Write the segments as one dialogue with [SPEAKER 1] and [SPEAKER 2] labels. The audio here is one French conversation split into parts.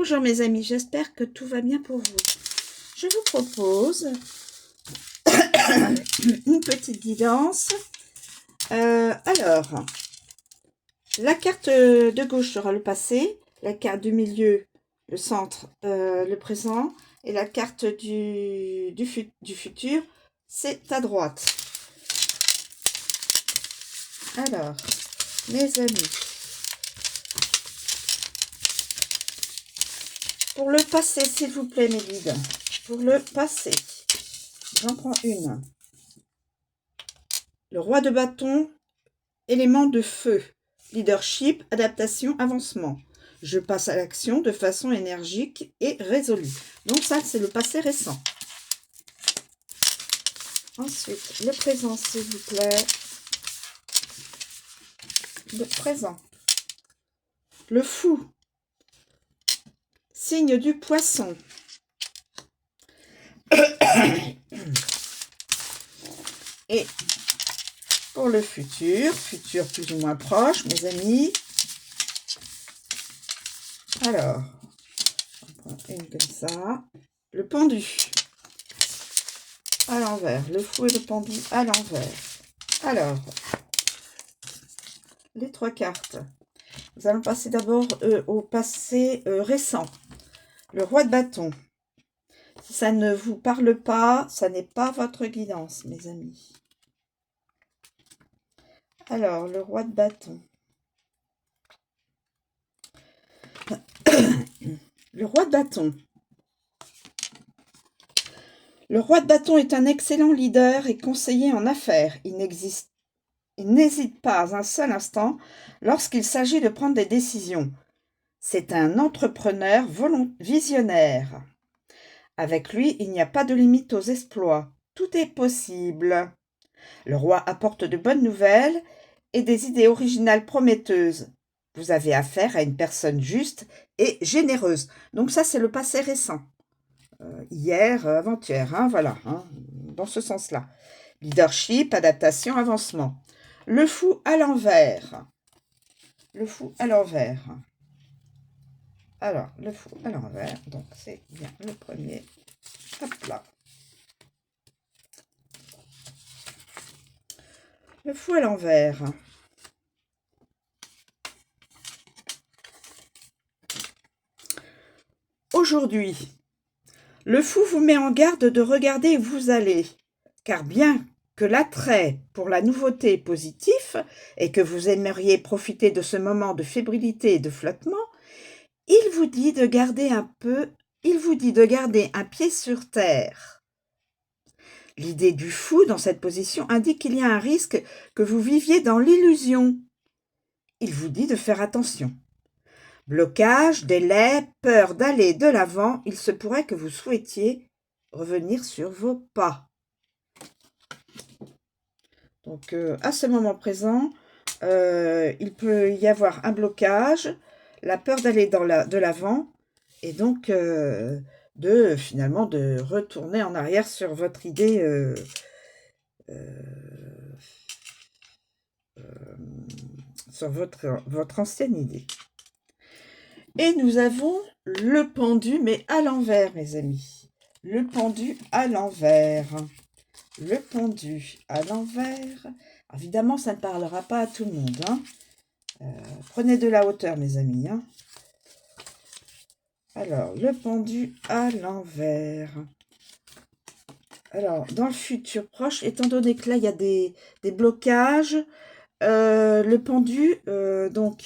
[SPEAKER 1] Bonjour mes amis, j'espère que tout va bien pour vous. Je vous propose une petite guidance. Alors, la carte de gauche sera le passé, la carte du milieu, le centre, le présent, et la carte du futur, c'est à droite. Alors, mes amis, pour le passé, s'il vous plaît, mes guides, pour le passé, j'en prends une. Le roi de bâton, élément de feu, leadership, adaptation, avancement. Je passe à l'action de façon énergique et résolue. Donc ça, c'est le passé récent. Ensuite, le présent, s'il vous plaît. Le présent. Le fou. Signe du poisson. Et pour le futur plus ou moins proche, mes amis. Alors, on prend une comme ça. Le pendu. À l'envers. Le fou et le pendu à l'envers. Alors, les trois cartes. Nous allons passer d'abord au passé récent. Le roi de bâton. Si ça ne vous parle pas, ça n'est pas votre guidance, mes amis. Alors, le roi de bâton. Le roi de bâton. Le roi de bâton est un excellent leader et conseiller en affaires. Il n'hésite pas un seul instant lorsqu'il s'agit de prendre des décisions. C'est un entrepreneur visionnaire. Avec lui, il n'y a pas de limite aux exploits. Tout est possible. Le roi apporte de bonnes nouvelles et des idées originales prometteuses. Vous avez affaire à une personne juste et généreuse. Donc ça, c'est le passé récent. Hier, avant-hier, hein, voilà, hein, dans ce sens-là. Leadership, adaptation, avancement. Le fou à l'envers. Le fou à l'envers. Alors, le fou à l'envers, donc c'est bien le premier. Hop là. Le fou à l'envers. Aujourd'hui, le fou vous met en garde de regarder où vous allez, car bien que l'attrait pour la nouveauté est positif et que vous aimeriez profiter de ce moment de fébrilité et de flottement, il vous dit de garder un pied sur terre. L'idée du fou dans cette position indique qu'il y a un risque que vous viviez dans l'illusion. Il vous dit de faire attention. Blocage, délai, peur d'aller de l'avant, il se pourrait que vous souhaitiez revenir sur vos pas. Donc, à ce moment présent, il peut y avoir un blocage, la peur d'aller de l'avant, et donc finalement de retourner en arrière sur votre idée sur votre ancienne idée. Et nous avons le pendu, mais à l'envers, mes amis. Le pendu à l'envers. Le pendu à l'envers. Évidemment, ça ne parlera pas à tout le monde. Hein. Prenez de la hauteur, mes amis. Hein. Alors, le pendu à l'envers. Alors, dans le futur proche, étant donné que là, il y a des blocages, le pendu, dans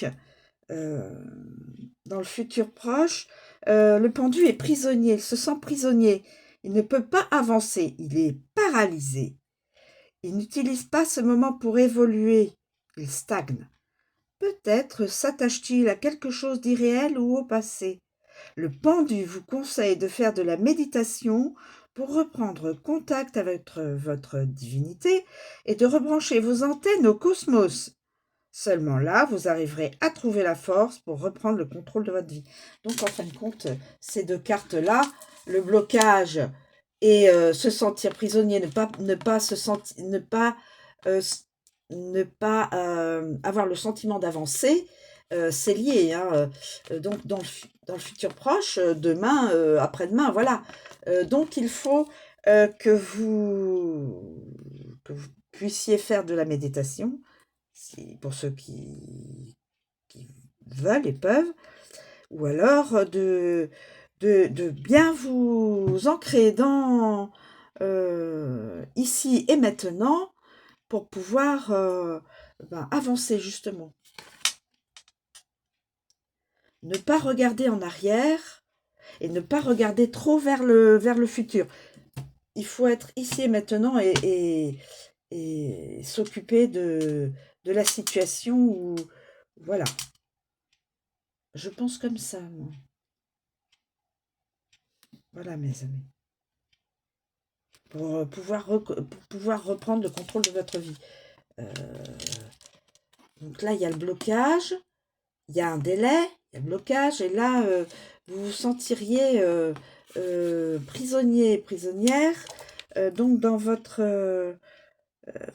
[SPEAKER 1] le futur proche, le pendu est prisonnier, il se sent prisonnier. Il ne peut pas avancer, il est paralysé. Il n'utilise pas ce moment pour évoluer, il stagne. Peut-être s'attache-t-il à quelque chose d'irréel ou au passé. Le pendu vous conseille de faire de la méditation pour reprendre contact avec votre divinité et de rebrancher vos antennes au cosmos. Seulement là, vous arriverez à trouver la force pour reprendre le contrôle de votre vie. Donc, en fin de compte, ces deux cartes-là, le blocage et se sentir prisonnier, ne pas avoir le sentiment d'avancer, c'est lié, hein, donc dans le futur proche, demain, après-demain, voilà. Donc il faut, que vous puissiez faire de la méditation, si pour ceux qui veulent et peuvent, ou alors, de bien vous ancrer dans, ici et maintenant pour pouvoir, ben, avancer justement. Ne pas regarder en arrière et ne pas regarder trop vers le futur. Il faut être ici et maintenant et s'occuper de la situation où, voilà, je pense comme ça, moi. Voilà, mes amis. Pour pouvoir reprendre le contrôle de votre vie. Euh, donc là, il y a le blocage, il y a un délai, il y a le blocage, et là, vous vous sentiriez prisonnier, prisonnière, donc dans votre...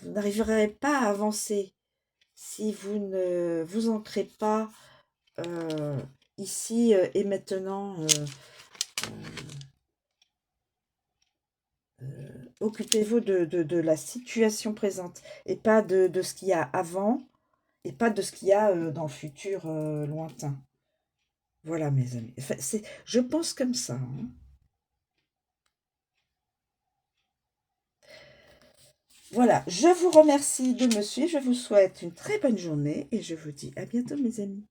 [SPEAKER 1] vous n'arriverez pas à avancer si vous ne vous ancrez pas ici et maintenant. Occupez-vous de la situation présente et pas de ce qu'il y a avant et pas de ce qu'il y a dans le futur lointain. Voilà, mes amis. Enfin, je pense comme ça, hein. Voilà, je vous remercie de me suivre. Je vous souhaite une très bonne journée et je vous dis à bientôt, mes amis.